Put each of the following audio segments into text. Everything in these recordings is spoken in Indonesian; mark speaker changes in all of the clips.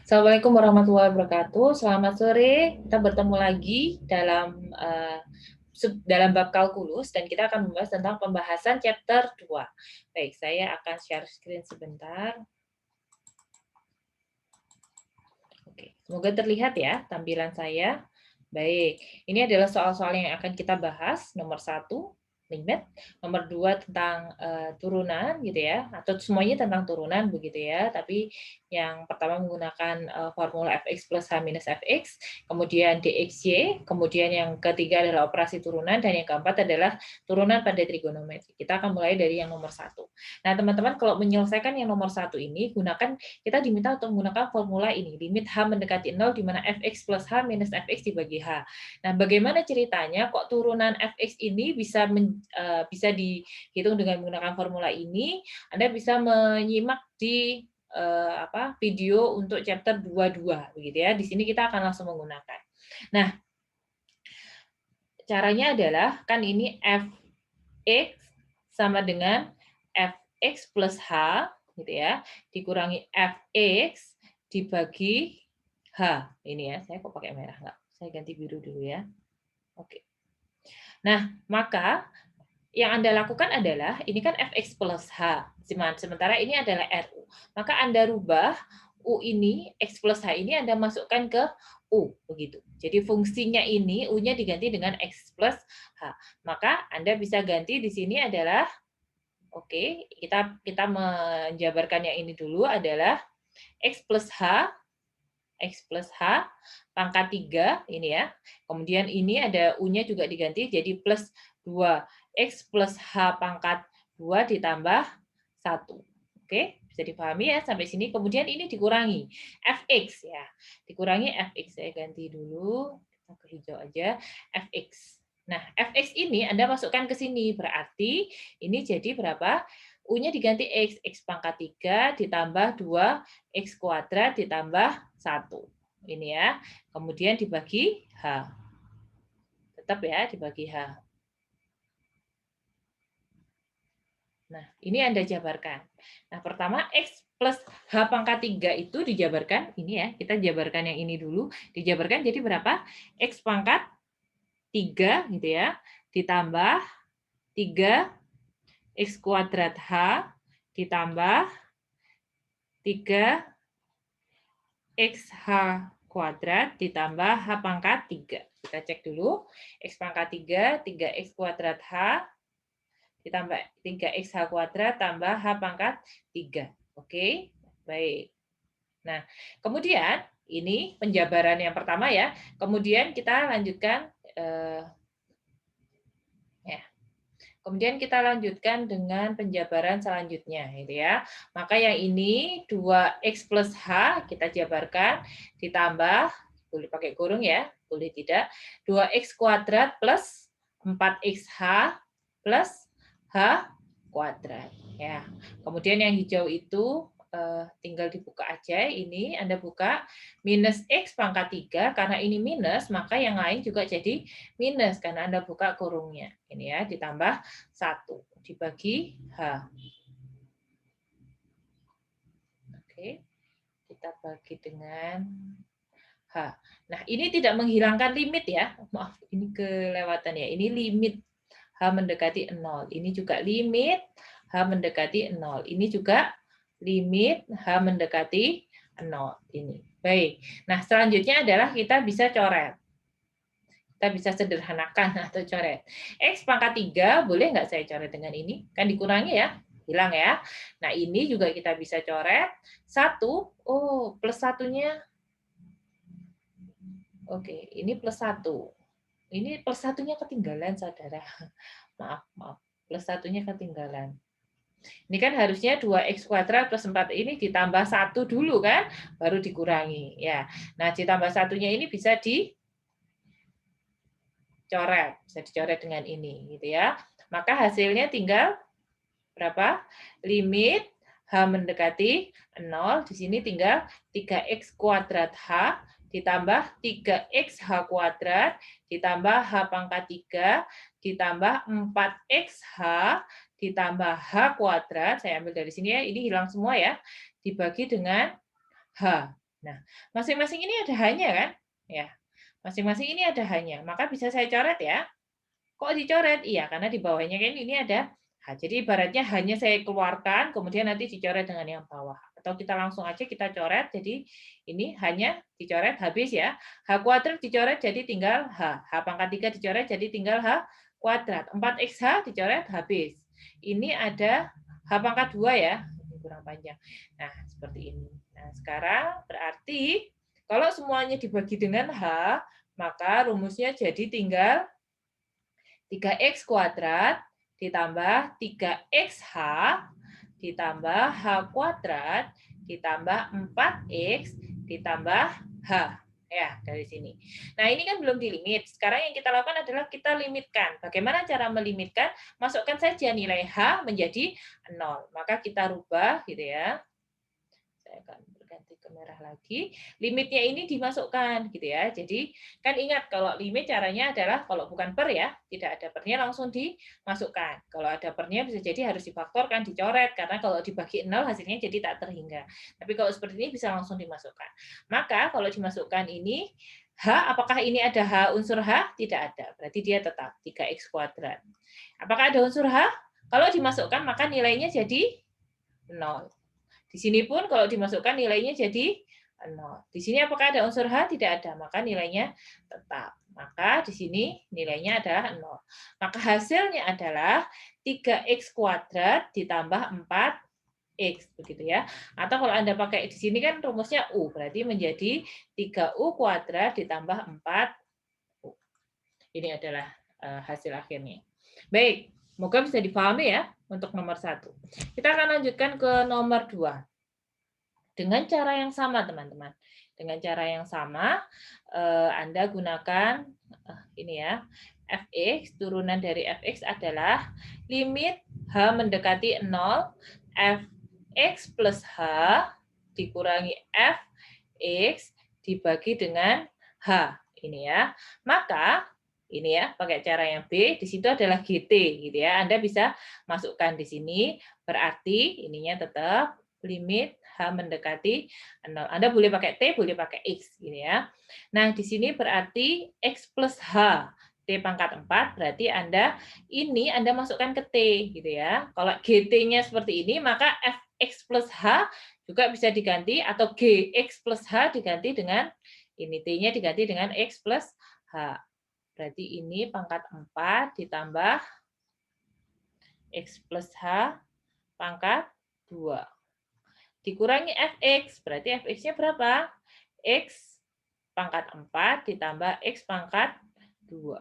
Speaker 1: Assalamualaikum warahmatullahi wabarakatuh. Selamat sore. Kita bertemu lagi dalam bab kalkulus dan kita akan membahas tentang pembahasan chapter 2. Baik, saya akan share screen sebentar. Oke, semoga terlihat ya tampilan saya. Baik, ini adalah soal-soal yang akan kita bahas. Nomor 1, limit. Nomor 2 tentang turunan gitu ya, atau semuanya tentang turunan begitu ya. Tapi yang pertama menggunakan formula fx plus h minus fx, kemudian dxy, kemudian yang ketiga adalah operasi turunan, dan yang keempat adalah turunan pada trigonometri. Kita akan mulai dari yang nomor 1. Nah, teman-teman kalau menyelesaikan yang nomor 1 ini, kita diminta untuk menggunakan formula ini, limit h mendekati 0 di mana fx plus h minus fx dibagi h. Nah, bagaimana ceritanya kok turunan fx ini bisa dihitung dengan menggunakan formula ini? Anda bisa menyimak di video untuk chapter 22 begitu ya. Di sini kita akan langsung menggunakan. Nah, caranya adalah kan ini fx sama dengan fx plus h gitu ya, dikurangi fx dibagi h. Ini ya, saya kok pakai merah enggak? Saya ganti biru dulu ya. Oke. Nah, maka yang Anda lakukan adalah, ini kan fx plus h, sementara ini adalah RU. Maka Anda rubah U ini, x plus h ini Anda masukkan ke U, begitu. Jadi fungsinya ini, U-nya diganti dengan x plus h. Maka Anda bisa ganti di sini adalah, oke, kita menjabarkan yang ini dulu adalah x plus h pangkat 3 ini ya. Kemudian ini ada U-nya juga diganti jadi plus 2x plus h pangkat 2 ditambah 1. Oke, bisa dipahami ya sampai sini. Kemudian ini dikurangi fx ya. Dikurangi fx, saya ganti dulu, kita ke hijau aja, fx. Nah, fx ini Anda masukkan ke sini, berarti ini jadi berapa? U-nya diganti x pangkat 3 ditambah 2x kuadrat ditambah 1. Ini ya. Kemudian dibagi H. Tetap ya, dibagi H. Nah, ini Anda jabarkan. Nah, pertama x plus H pangkat 3 itu dijabarkan, ini ya, kita jabarkan yang ini dulu, dijabarkan jadi berapa? X pangkat 3 gitu ya, ditambah 3 X kuadrat H ditambah 3 XH kuadrat ditambah H pangkat 3. Kita cek dulu. X pangkat 3, 3X kuadrat H ditambah 3XH kuadrat tambah H pangkat 3. Oke, baik. Nah, kemudian ini penjabaran yang pertama ya. Kemudian kita lanjutkan Kemudian kita lanjutkan dengan penjabaran selanjutnya, gitu ya. Maka yang ini 2x plus h kita jabarkan ditambah, boleh pakai kurung ya, boleh tidak, 2x kuadrat plus 4xh plus h kuadrat. Ya. Kemudian yang hijau itu tinggal dibuka aja, ini Anda buka minus x pangkat 3, karena ini minus, maka yang lain juga jadi minus, karena Anda buka kurungnya. Ini ya, ditambah 1, dibagi H. Oke, kita bagi dengan H. Nah, ini tidak menghilangkan limit ya, maaf, ini kelewatan ya, ini limit H mendekati 0, ini juga limit H mendekati 0, ini juga limit H mendekati 0 ini. Baik. Nah, selanjutnya adalah kita bisa coret. Kita bisa sederhanakan atau coret. X pangkat 3, boleh nggak saya coret dengan ini? Kan dikurangi ya, hilang ya. Nah, ini juga kita bisa coret. 1, oh, plus satunya. Oke, ini plus 1. Ini plus satunya ketinggalan, saudara. Maaf. Plus satunya ketinggalan. Ini kan harusnya 2x kuadrat plus 4 ini ditambah 1 dulu kan, baru dikurangi. Ya. Nah, ditambah satunya ini bisa dicoret. Bisa dicoret dengan ini. Gitu ya. Maka hasilnya tinggal berapa? Limit H mendekati 0. Di sini tinggal 3x kuadrat H ditambah 3xh kuadrat ditambah H pangkat 3 ditambah 4xh ditambah H kuadrat, saya ambil dari sini ya, ini hilang semua ya, dibagi dengan H. Nah, masing-masing ini ada H-nya kan? Ya, masing-masing ini ada H-nya. Maka bisa saya coret ya. Kok dicoret? Iya, karena di bawahnya kan ini ada H. Jadi ibaratnya hanya saya keluarkan, kemudian nanti dicoret dengan yang bawah. Atau kita langsung aja kita coret, jadi ini hanya dicoret habis ya. H kuadrat dicoret jadi tinggal H. H pangkat 3 dicoret jadi tinggal H kuadrat. 4XH dicoret habis. Ini ada H pangkat 2 ya. Ini kurang panjang. Nah, seperti ini. Nah, sekarang berarti kalau semuanya dibagi dengan H, maka rumusnya jadi tinggal 3x kuadrat ditambah 3xh ditambah h kuadrat ditambah 4x ditambah h. Ya, dari sini. Nah, ini kan belum dilimit. Sekarang yang kita lakukan adalah kita limitkan. Bagaimana cara melimitkan? Masukkan saja nilai h menjadi 0. Maka kita rubah gitu ya. Saya akan berganti ke merah lagi. Limitnya ini dimasukkan gitu ya. Jadi kan ingat kalau limit caranya adalah kalau bukan per ya, tidak ada pernya langsung dimasukkan. Kalau ada pernya bisa jadi harus difaktorkan, dicoret karena kalau dibagi 0 hasilnya jadi tak terhingga. Tapi kalau seperti ini bisa langsung dimasukkan. Maka kalau dimasukkan ini H, apakah ini ada H unsur H? Tidak ada. Berarti dia tetap 3x kuadrat. Apakah ada unsur H? Kalau dimasukkan maka nilainya jadi 0. Di sini pun kalau dimasukkan nilainya jadi 0. Di sini apakah ada unsur H? Tidak ada, maka nilainya tetap. Maka di sini nilainya adalah 0. Maka hasilnya adalah 3x kuadrat ditambah 4x begitu ya. Atau kalau Anda pakai di sini kan rumusnya U, berarti menjadi 3U kuadrat ditambah 4U. Ini adalah hasil akhirnya. Baik, semoga bisa dipahami ya untuk nomor 1. Kita akan lanjutkan ke nomor 2. Dengan cara yang sama, teman-teman. Dengan cara yang sama, Anda gunakan ini ya, fx, turunan dari fx adalah limit h mendekati 0, fx plus h dikurangi fx dibagi dengan h. Ini ya. Maka ini ya, pakai cara yang B, di situ adalah GT gitu ya. Anda bisa masukkan di sini, berarti ininya tetap limit h mendekati 0. Anda boleh pakai T, boleh pakai X gitu ya. Nah, di sini berarti X plus H T pangkat 4, berarti Anda masukkan ke T gitu ya. Kalau GT-nya seperti ini, maka Fx plus H juga bisa diganti atau Gx plus H diganti dengan ini T-nya diganti dengan X plus H. Berarti ini pangkat 4 ditambah X plus H pangkat 2. Dikurangi Fx, berarti Fx-nya berapa? X pangkat 4 ditambah X pangkat 2.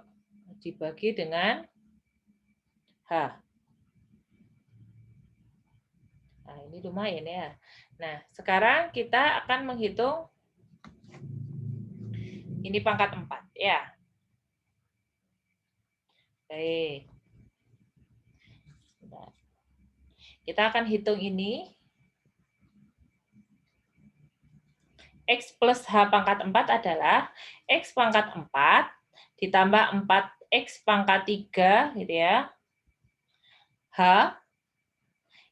Speaker 1: Dibagi dengan H. Nah, ini lumayan ya. Nah, sekarang kita akan menghitung ini pangkat 4 ya. Baik. Kita akan hitung ini. X plus H pangkat 4 adalah X pangkat 4 ditambah 4X pangkat 3 gitu ya. H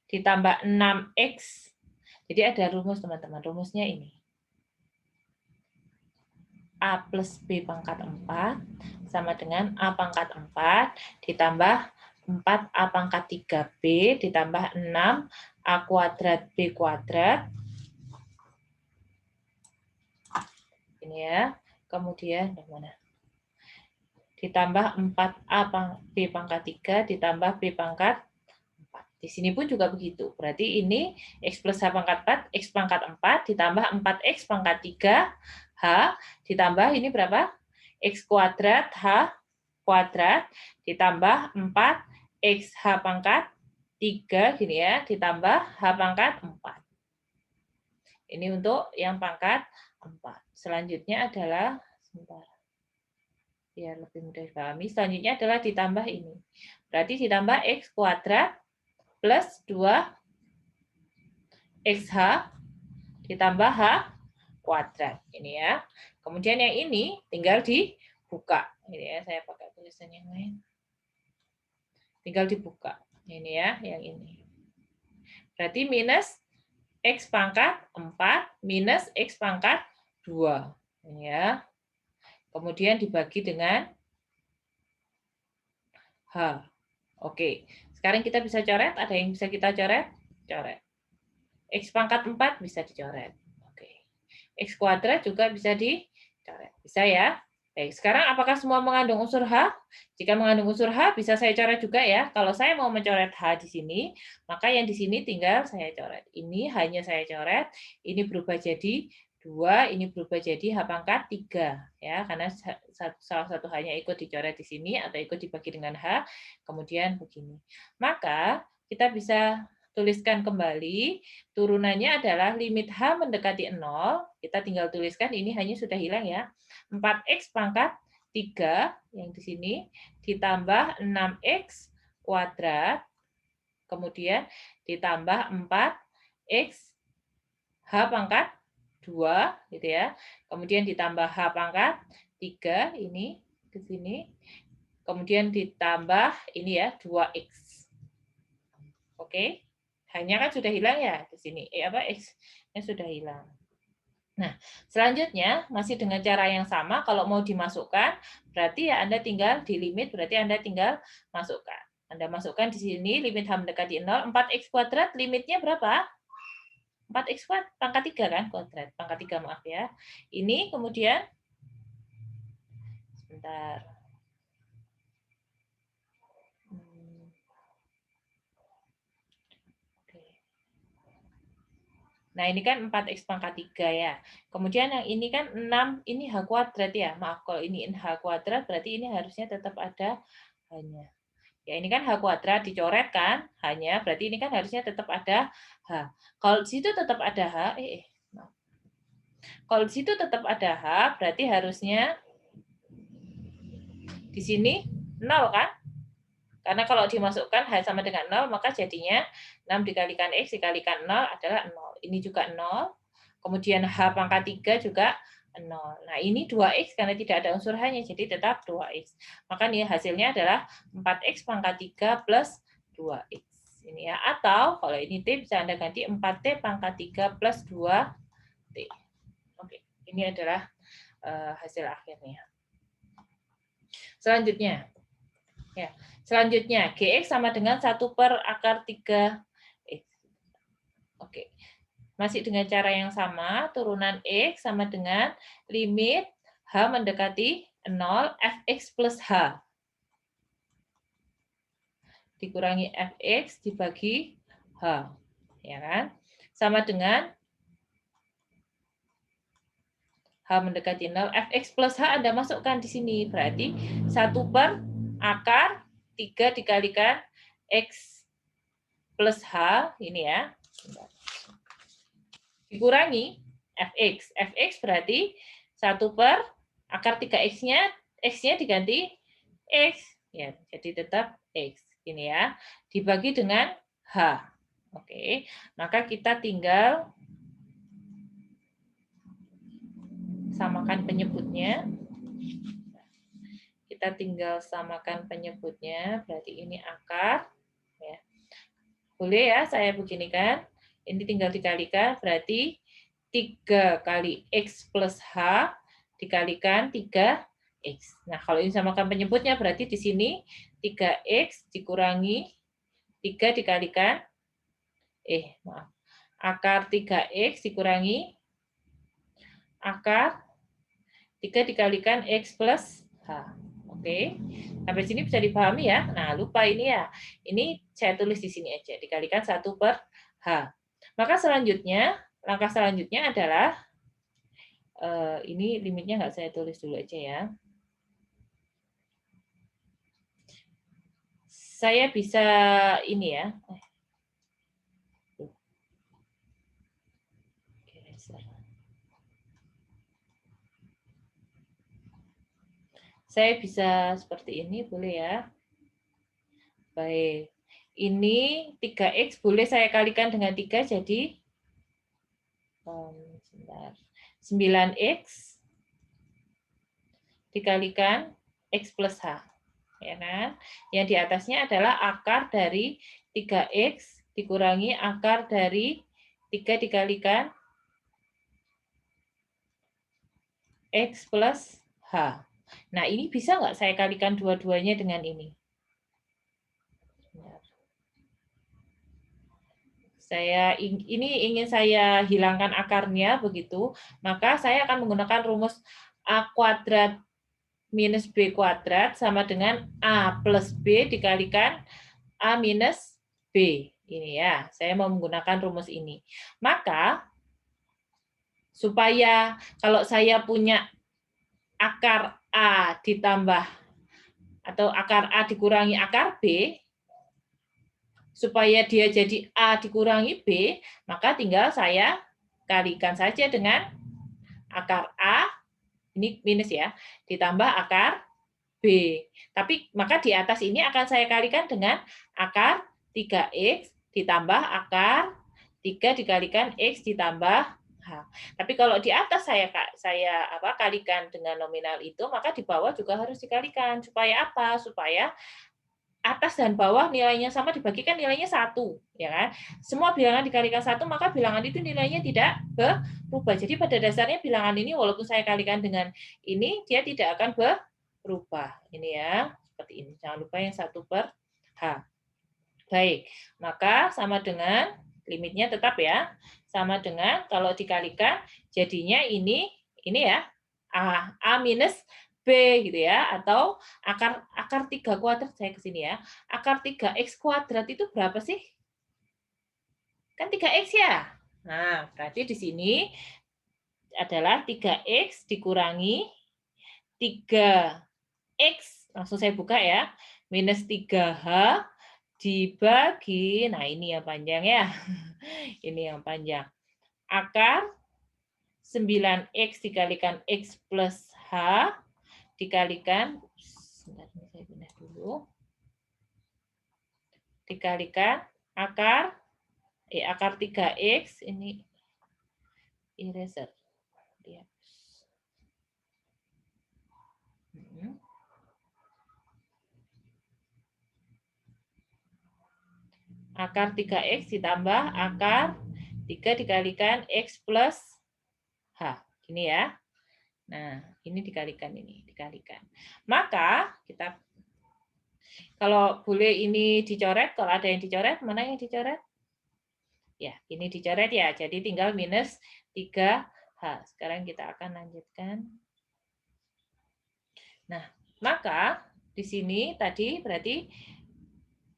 Speaker 1: ditambah 6X. Jadi ada rumus teman-teman. Rumusnya ini. A plus B pangkat 4 sama dengan A pangkat 4 ditambah 4A pangkat 3B ditambah 6A kuadrat B kuadrat. Ini ya. Kemudian mana? Ditambah 4A B pangkat 3 ditambah B pangkat 4. Di sini pun juga begitu. Berarti ini X plus H pangkat 4, X pangkat 4 ditambah 4X pangkat 3, H ditambah ini berapa? X kuadrat H kuadrat ditambah 4XH pangkat 3 gini ya, ditambah H pangkat 4. Ini untuk yang pangkat 4. Selanjutnya adalah sebentar. Biar lebih mudah dipahami. Selanjutnya adalah ditambah ini. Berarti ditambah X kuadrat plus 2XH ditambah H kuadrat. Ini ya. Kemudian yang ini tinggal dibuka. Ini ya, saya pakai tulisan yang lain. Tinggal dibuka. Ini ya, yang ini. Berarti minus X pangkat 4 minus X pangkat 2. Ini ya. Kemudian dibagi dengan H. Oke, sekarang kita bisa coret. Ada yang bisa kita coret? Coret. X pangkat 4 bisa dicoret. Oke. X kuadrat juga bisa dicoret. Bisa ya? Baik, sekarang apakah semua mengandung unsur H? Jika mengandung unsur H, bisa saya coret juga ya. Kalau saya mau mencoret H di sini, maka yang di sini tinggal saya coret. Ini hanya saya coret, ini berubah jadi 2, ini berubah jadi H pangkat 3. Ya, karena salah satu hanya ikut dicoret di sini atau ikut dibagi dengan H, kemudian begini. Maka kita bisa tuliskan kembali, turunannya adalah limit H mendekati 0, kita tinggal tuliskan, ini hanya sudah hilang ya. 4X pangkat 3 yang di sini ditambah 6X kuadrat, kemudian ditambah 4X H pangkat 2 gitu ya. Kemudian ditambah H pangkat 3 ini ke sini. Kemudian ditambah ini ya 2X. Oke. Hanya kan sudah hilang ya di sini. X-nya sudah hilang. Nah, selanjutnya masih dengan cara yang sama, kalau mau dimasukkan, berarti ya Anda tinggal di limit, berarti Anda tinggal masukkan. Anda masukkan di sini limit H mendekati 0, 4X kuadrat, limitnya berapa? 4X kuadrat, pangkat 3 kan? Kuadrat, pangkat 3 maaf ya. Ini kemudian, sebentar. Nah, ini kan 4X pangkat 3 ya. Kemudian yang ini kan 6, ini H kuadrat ya. Maaf, kalau ini H kuadrat, berarti ini harusnya tetap ada H-nya. Ya, ini kan H kuadrat, dicoret kan H-nya, berarti ini kan harusnya tetap ada H. Kalau di situ tetap ada H, maaf. Kalau di situ tetap ada H, berarti harusnya di sini 0 kan? Karena kalau dimasukkan H sama dengan 0, maka jadinya 6 dikalikan X dikalikan 0 adalah 0. Ini juga 0. Kemudian H pangkat 3 juga 0. Nah, ini 2X karena tidak ada unsur H-nya, jadi tetap 2X. Maka nih hasilnya adalah 4X pangkat 3 plus 2X. Ini ya. Atau kalau ini T bisa Anda ganti 4T pangkat 3 plus 2T. Oke, ini adalah hasil akhirnya. Selanjutnya, ya. Selanjutnya, GX sama dengan 1 per akar 3X. Oke. Masih dengan cara yang sama, turunan X sama dengan limit H mendekati 0, Fx plus H. Dikurangi Fx dibagi H. Ya kan? Sama dengan H mendekati 0, Fx plus H Anda masukkan di sini. Berarti 1 per akar 3 dikalikan X plus H, ini ya. Dikurangi Fx. Fx berarti 1 per akar 3X-nya, X-nya diganti X. Ya, jadi tetap X. Ini ya. Dibagi dengan H. Oke, maka kita tinggal samakan penyebutnya. Kita tinggal samakan penyebutnya, berarti ini akar. Ya. Boleh ya, saya beginikan. Ini tinggal dikalikan, berarti 3 kali X plus H dikalikan 3X. Nah, kalau ini samakan penyebutnya, berarti di sini 3X dikurangi 3 dikalikan, akar 3X dikurangi akar 3 dikalikan X plus H. Oke, sampai sini bisa dipahami ya. Nah, lupa ini ya. Ini saya tulis di sini aja, dikalikan 1 per H. Maka selanjutnya, langkah selanjutnya adalah, ini limitnya nggak saya tulis dulu aja ya. Saya bisa ini ya. Saya bisa seperti ini, boleh ya. Baik. Ini 3X boleh saya kalikan dengan 3 jadi 9X dikalikan X plus H. Ya kan? Yang di atasnya adalah akar dari 3X dikurangi akar dari 3 dikalikan X plus H. Nah, ini bisa nggak saya kalikan dua-duanya dengan ini? Ini ingin saya hilangkan akarnya begitu, maka saya akan menggunakan rumus A kuadrat minus B kuadrat sama dengan A plus B dikalikan A minus B. Ini ya, saya mau menggunakan rumus ini. Maka, supaya kalau saya punya akar A ditambah atau akar A dikurangi akar B, supaya dia jadi A dikurangi B, maka tinggal saya kalikan saja dengan akar A, ini minus ya, ditambah akar B. Tapi maka di atas ini akan saya kalikan dengan akar 3X ditambah akar 3 dikalikan X ditambah H. Tapi kalau di atas saya kalikan dengan nominal itu, maka di bawah juga harus dikalikan. Supaya apa? Supaya atas dan bawah nilainya sama dibagikan nilainya 1, ya kan? Semua bilangan dikalikan 1, maka bilangan itu nilainya tidak berubah. Jadi pada dasarnya bilangan ini walaupun saya kalikan dengan ini, dia tidak akan berubah. Ini ya, seperti ini. Jangan lupa yang 1 per H. Baik, maka sama dengan limitnya tetap ya, sama dengan kalau dikalikan jadinya ini ya, A minus B gitu ya, atau akar 3 kuadrat, saya ke sini ya. Akar 3X kuadrat itu berapa sih? Kan 3X ya. Nah, berarti di sini adalah 3X dikurangi 3X, langsung saya buka ya, minus 3H dibagi, nah ini yang panjang ya. Ini yang panjang. Akar 9X dikalikan X plus H dikalikan, sebentar ini saya pindah dulu, dikalikan akar 3X, ini eraser. Akar 3X ditambah akar 3 dikalikan X plus H. Ini ya. Nah, ini dikalikan. Maka kita, kalau boleh ini dicoret, kalau ada yang dicoret, mana yang dicoret? Ya, ini dicoret ya. Jadi tinggal minus 3H. Sekarang kita akan lanjutkan. Nah, maka di sini tadi berarti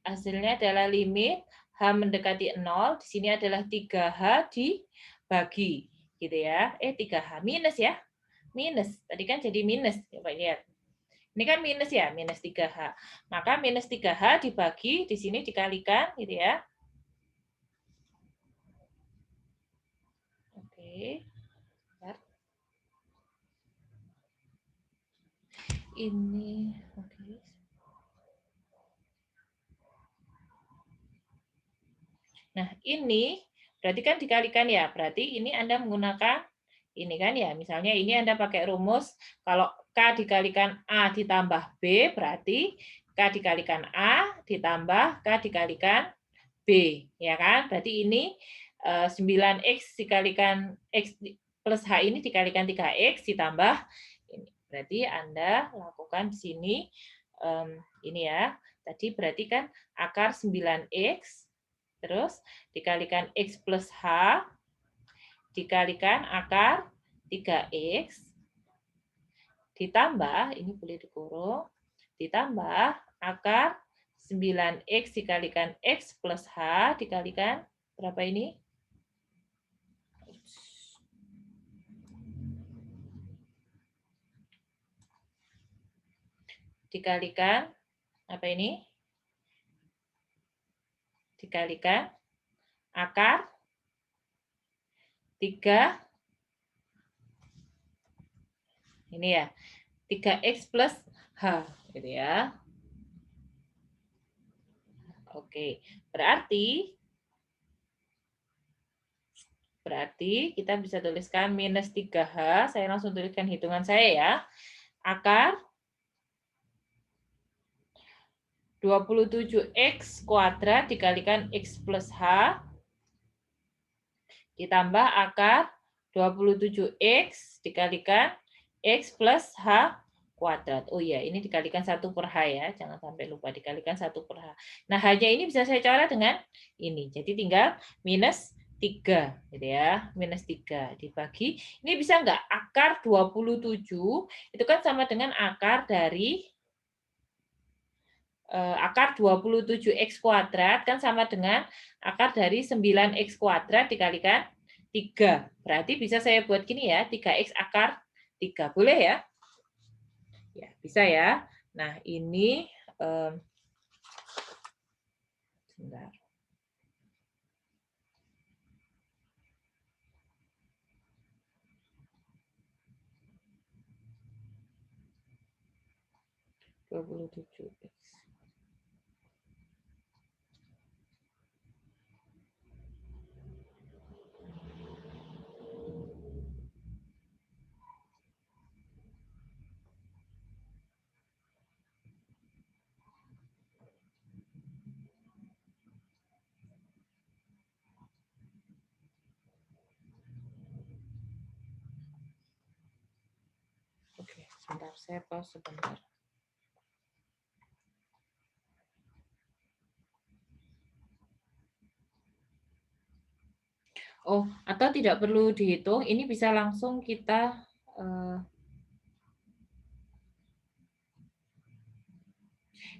Speaker 1: hasilnya adalah limit H mendekati 0. Di sini adalah 3H dibagi. Gitu ya. 3H minus ya. Minus. Tadi kan jadi minus. Coba lihat. Ini kan minus ya, minus 3H. Maka minus 3H dibagi, di sini dikalikan, gitu ya. Oke. Ini, oke. Nah, ini berarti kan dikalikan ya. Berarti ini Anda menggunakan ini kan ya. Misalnya ini Anda pakai rumus, kalau K dikalikan A ditambah B, berarti K dikalikan A ditambah K dikalikan B. Ya kan? Berarti ini 9X dikalikan X plus H ini dikalikan 3X ditambah ini. Berarti Anda lakukan di sini ini ya. Tadi berarti kan akar 9X terus dikalikan X plus H dikalikan akar 3X ditambah, ini boleh dikurung, ditambah akar 9X dikalikan X plus H dikalikan berapa ini? Dikalikan apa ini? Dikalikan akar 3 ini ya, 3X plus H gitu ya. Oke, berarti kita bisa tuliskan minus 3H, saya langsung tuliskan hitungan saya ya. Akar 27X kuadrat dikalikan X plus H ditambah akar 27X dikalikan X plus H kuadrat. Oh iya, ini dikalikan 1/H ya. Jangan sampai lupa dikalikan 1/H. Nah, H-nya ini bisa saya coret dengan ini. Jadi tinggal minus 3 gitu ya. Minus 3 dibagi. Ini bisa enggak? Akar 27 itu kan sama dengan akar dari akar 27X kuadrat kan sama dengan akar dari 9X kuadrat dikalikan 3. Berarti bisa saya buat gini ya, 3X akar 3. Boleh ya? Ya, bisa ya. Nah, ini sebentar. Dua puluh tujuh X. Oke, sebentar saya pause sebentar. Oh, atau tidak perlu dihitung, ini bisa langsung kita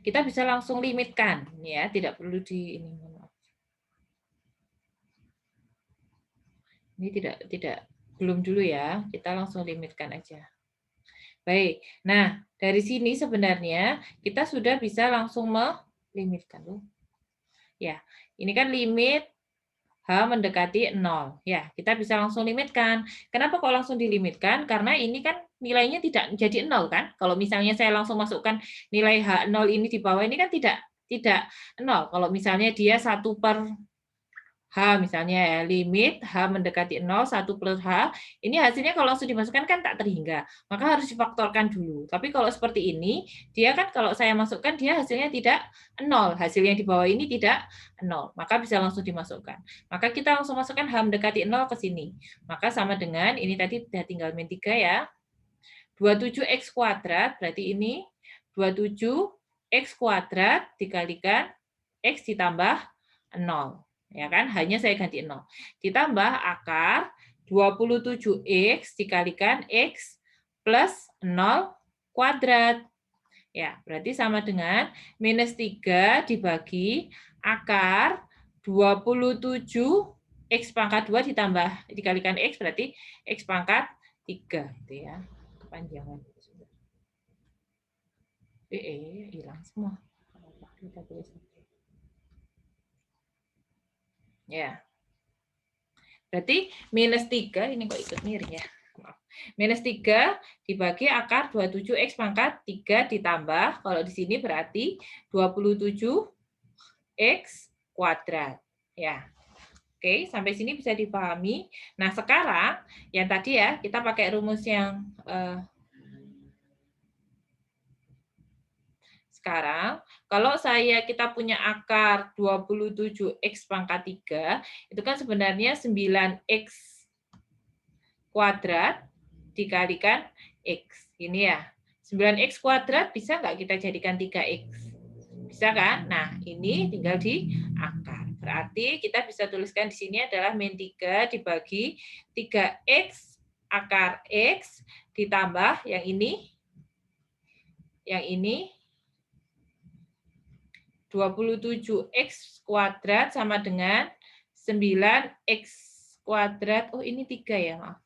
Speaker 1: bisa langsung limitkan ya, tidak perlu di ini. Ini tidak belum dulu ya, kita langsung limitkan aja. Baik. Nah, dari sini sebenarnya kita sudah bisa langsung melimitkan loh. Ya, ini kan limit H mendekati 0. Ya, kita bisa langsung limitkan. Kenapa kok langsung dilimitkan? Karena ini kan nilainya tidak jadi 0 kan? Kalau misalnya saya langsung masukkan nilai H0 ini di bawah ini kan tidak 0. Kalau misalnya dia 1/H misalnya ya, limit H mendekati 0, 1 plus H, ini hasilnya kalau langsung dimasukkan kan tak terhingga, maka harus difaktorkan dulu. Tapi kalau seperti ini, dia kan kalau saya masukkan, dia hasilnya tidak 0, hasil yang di bawah ini tidak 0, maka bisa langsung dimasukkan. Maka kita langsung masukkan H mendekati 0 ke sini. Maka sama dengan, ini tadi sudah tinggal min 3 ya, 27X kuadrat, berarti ini 27X kuadrat dikalikan X ditambah 0. Ya kan, hanya saya ganti 0. Ditambah akar 27X dikalikan X plus 0 kuadrat. Ya, berarti sama dengan minus 3 dibagi akar 27 X pangkat 2 ditambah dikalikan X, berarti X pangkat 3. Gitu ya, kepanjangan. Hilang semua. Kita tulis. Ya. Berarti minus 3, ini kok ikut miring ya. Minus 3 dibagi akar 27X pangkat 3 ditambah, kalau di sini berarti 27X kuadrat. Ya. Oke, sampai sini bisa dipahami. Nah, sekarang yang tadi ya, kita pakai rumus yang sekarang, kalau kita punya akar 27X pangkat 3, itu kan sebenarnya 9X kuadrat dikalikan X. Ini ya, 9X kuadrat bisa nggak kita jadikan 3X? Bisa kan? Nah, ini tinggal di akar. Berarti kita bisa tuliskan di sini adalah min 3 dibagi 3X akar X ditambah yang ini 27X kuadrat sama dengan 9X kuadrat. Oh, ini 3 ya, maaf.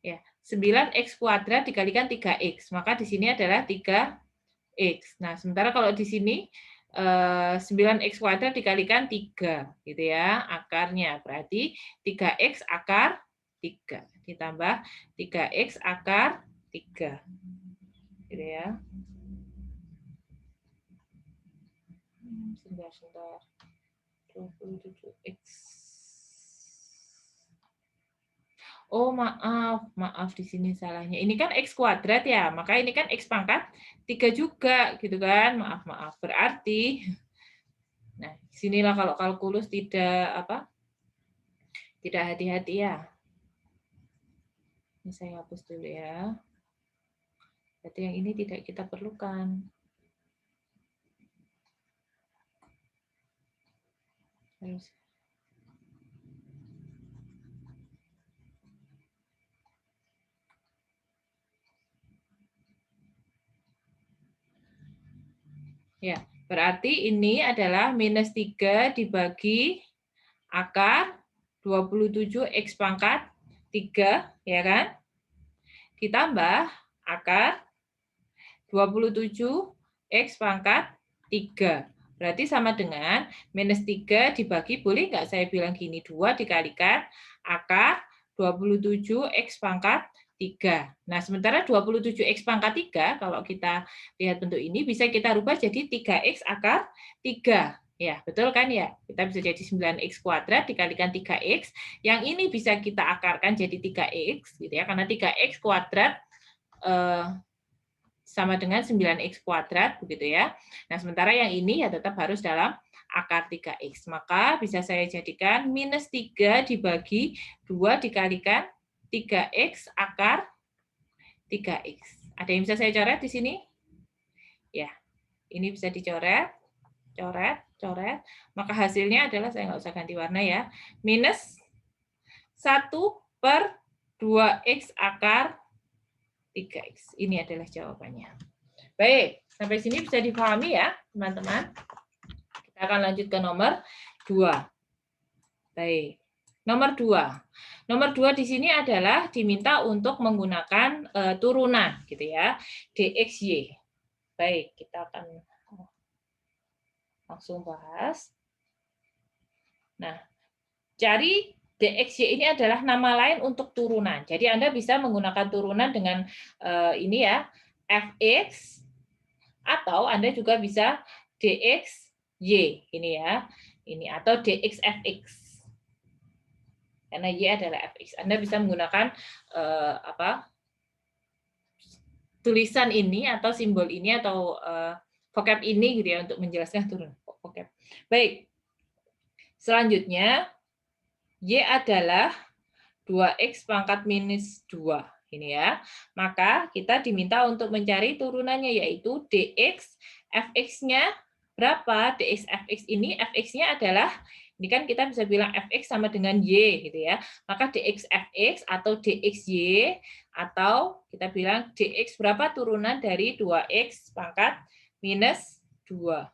Speaker 1: Ya, 9X kuadrat dikalikan 3X. Maka di sini adalah 3X. Nah, sementara kalau di sini 9X kuadrat dikalikan 3 gitu ya, akarnya. Berarti 3X akar 3 ditambah 3X akar 3. Gitu ya. Sebentar. 27X. Oh, maaf di sini salahnya. Ini kan X kuadrat ya, maka ini kan X pangkat 3 juga, gitu kan. Maaf. Berarti, nah, sinilah kalau kalkulus Tidak hati-hati ya. Ini saya hapus dulu ya. Berarti yang ini tidak kita perlukan. Terus. Ya, berarti ini adalah minus 3 dibagi akar 27 X pangkat 3, ya kan? Ditambah akar 27 X pangkat 3. Berarti sama dengan minus 3 dibagi, boleh nggak saya bilang gini, 2 dikalikan akar 27 X pangkat 3. Nah, sementara 27 X pangkat 3, kalau kita lihat bentuk ini, bisa kita rubah jadi 3X akar 3. Ya, betul kan ya? Kita bisa jadi 9X kuadrat dikalikan 3X. Yang ini bisa kita akarkan jadi 3X, gitu ya, karena 3X kuadrat sama dengan 9X kuadrat, begitu ya. Nah, sementara yang ini ya tetap harus dalam akar 3X. Maka bisa saya jadikan minus 3 dibagi 2 dikalikan 3X akar 3X. Ada yang bisa saya coret di sini? Ya, ini bisa dicoret, coret, coret. Maka hasilnya adalah, saya nggak usah ganti warna ya, minus 1/2X akar 3X. Ini adalah jawabannya. Baik, sampai sini bisa dipahami ya, teman-teman. Kita akan lanjut ke nomor 2. Baik. Nomor 2. Nomor 2 di sini adalah diminta untuk menggunakan turunan gitu ya, DXY. Baik, kita akan langsung bahas. Nah, cari DXY ini adalah nama lain untuk turunan. Jadi Anda bisa menggunakan turunan dengan ini ya, FX, atau Anda juga bisa DXY ini ya. Ini atau DXFX. Karena Y adalah FX. Anda bisa menggunakan tulisan ini atau simbol ini atau vocab ini gitu ya untuk menjelaskan turun vocab. Baik. Selanjutnya Y adalah 2X pangkat minus 2. Ini ya. Maka kita diminta untuk mencari turunannya, yaitu DX FX-nya berapa? DX FX ini FX-nya adalah, ini kan kita bisa bilang FX sama dengan Y gitu ya. Maka DX FX atau DXY, atau kita bilang DX berapa turunan dari 2X pangkat minus 2.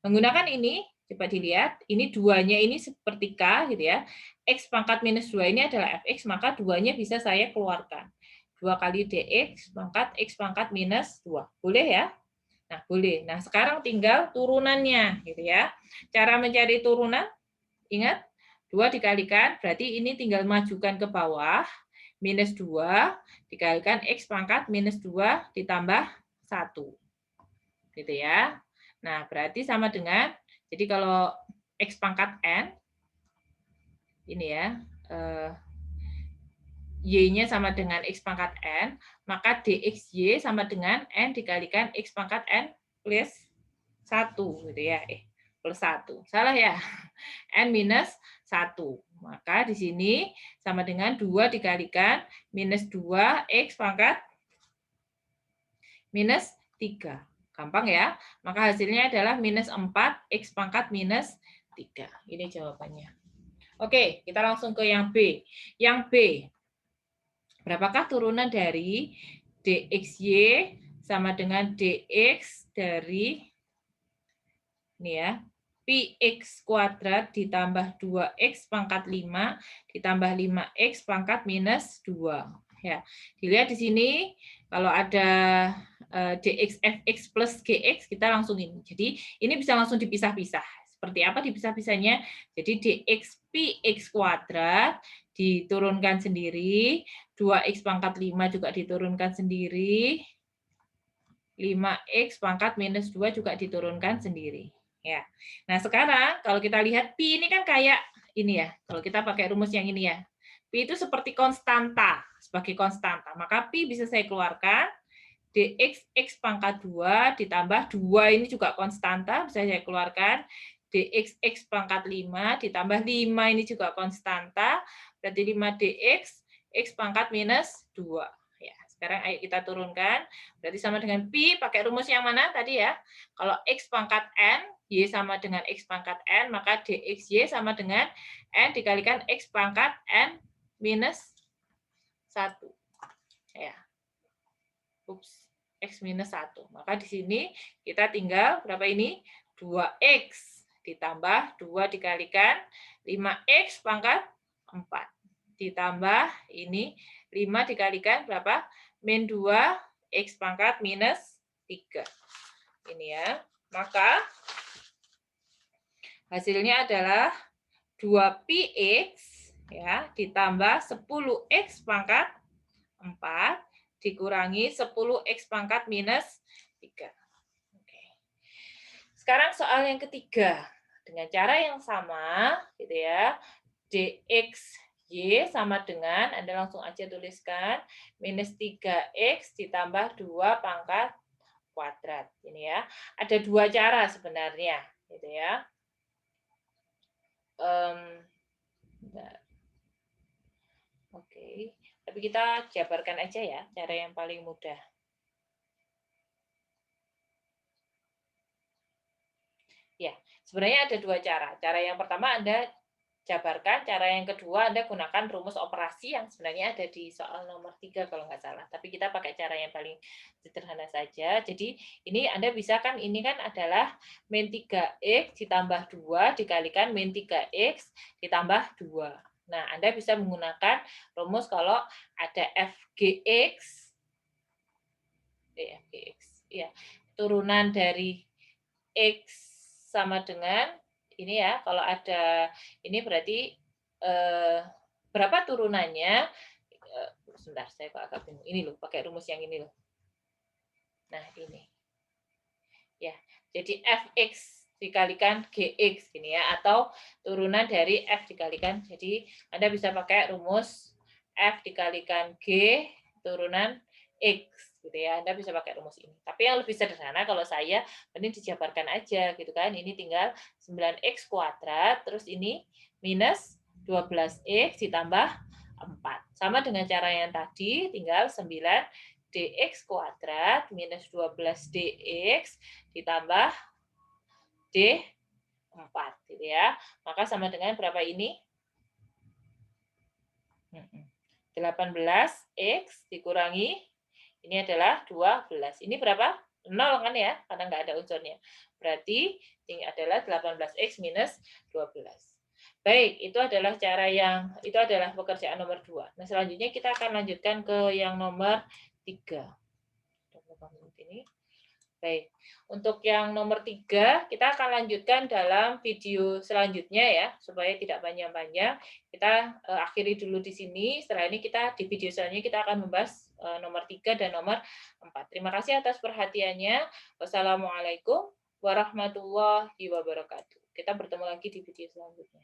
Speaker 1: Menggunakan ini, coba dilihat, ini 2-nya ini seperti K gitu ya. X pangkat minus 2 ini adalah FX, maka 2-nya bisa saya keluarkan. 2 kali DX pangkat X pangkat minus 2. Boleh ya? Nah, boleh. Nah, sekarang tinggal turunannya gitu ya. Cara mencari turunan, ingat, 2 dikalikan, berarti ini tinggal majukan ke bawah, minus 2 dikalikan X pangkat minus 2 ditambah 1. Gitu ya. Nah, berarti sama dengan, jadi kalau X pangkat N, ini ya, Y-nya sama dengan X pangkat N, maka DXY sama dengan N dikalikan X pangkat N plus 1, gitu ya. Plus 1. Salah ya. N minus 1. Maka di sini sama dengan 2 dikalikan minus 2 X pangkat minus 3. Gampang ya. Maka hasilnya adalah minus 4 X pangkat minus 3. Ini jawabannya. Oke, kita langsung ke yang B. Yang B, berapakah turunan dari DXY sama dengan DX dari, ini ya, PX kuadrat ditambah 2X pangkat 5 ditambah 5X pangkat minus 2. Ya, dilihat di sini kalau ada DX FX plus GX, kita langsung ini. Jadi ini bisa langsung dipisah-pisah. Seperti apa dipisah-pisahnya? Jadi DX PX kuadrat diturunkan sendiri, 2X pangkat 5 juga diturunkan sendiri, 5X pangkat minus 2 juga diturunkan sendiri. Ya. Nah, sekarang kalau kita lihat Pi ini kan kayak ini ya. Kalau kita pakai rumus yang ini ya. Pi itu seperti konstanta, sebagai konstanta. Maka Pi bisa saya keluarkan DX X pangkat 2 ditambah 2 ini juga konstanta, bisa saya keluarkan dx x pangkat 5 ditambah 5 ini juga konstanta, berarti 5 dx x pangkat minus 2. Ya, sekarang ayo kita turunkan. Berarti sama dengan pi, pakai rumus yang mana tadi ya? Kalau x pangkat n, y sama dengan x pangkat n, maka dxy sama dengan n dikalikan x pangkat n minus 1. Ya. Ups, x minus 1. Maka di sini kita tinggal berapa ini? 2x ditambah 2 dikalikan 5x pangkat 4. Ditambah ini 5 dikalikan berapa? Min 2 x pangkat minus 3. Ini ya. Maka hasilnya adalah 2πx ya ditambah 10x pangkat 4 dikurangi 10x pangkat minus 3. Oke. Sekarang soal yang ketiga. Dengan cara yang sama, gitu ya, dxy sama dengan, Anda langsung aja tuliskan, minus 3x ditambah 2 pangkat kuadrat. Ini ya. Ada dua cara sebenarnya, gitu ya. Oke. Tapi kita jabarkan aja ya, cara yang paling mudah. Ya, sebenarnya ada dua cara. Cara yang pertama Anda jabarkan, cara yang kedua Anda gunakan rumus operasi yang sebenarnya ada di soal nomor 3 kalau nggak salah. Tapi kita pakai cara yang paling sederhana saja. Jadi ini Anda bisa kan, ini kan adalah min 3x ditambah 2 dikalikan min 3x ditambah 2. Nah, Anda bisa menggunakan rumus kalau ada fgx, ya, turunan dari x sama dengan ini ya, kalau ada ini berarti berapa turunannya? Sebentar, saya kok agak bingung. Ini loh, pakai rumus yang ini loh. Nah, ini. Ya, jadi fx dikalikan gx ini ya, atau turunan dari f dikalikan. Jadi Anda bisa pakai rumus f dikalikan g turunan x gitu ya. Anda bisa pakai rumus ini. Tapi yang lebih sederhana kalau saya mending dijabarkan aja gitu kan. Ini tinggal 9x kuadrat terus ini minus 12x ditambah 4. Sama dengan cara yang tadi, tinggal 9 dx kuadrat minus 12 dx ditambah d4 gitu ya. Maka sama dengan berapa ini? 18x dikurangi ini adalah 12. Ini berapa? 0 kan ya, karena nggak ada unsurnya. Berarti ini adalah 18x minus 12. Baik, itu adalah pekerjaan nomor 2. Nah, selanjutnya kita akan lanjutkan ke yang nomor 3. Ini. Baik, untuk yang nomor 3, kita akan lanjutkan dalam video selanjutnya ya, supaya tidak panjang-panjang. Kita akhiri dulu di sini, setelah ini kita di video selanjutnya kita akan membahas nomor 3 dan nomor 4. Terima kasih atas perhatiannya. Wassalamualaikum warahmatullahi wabarakatuh. Kita bertemu lagi di video selanjutnya.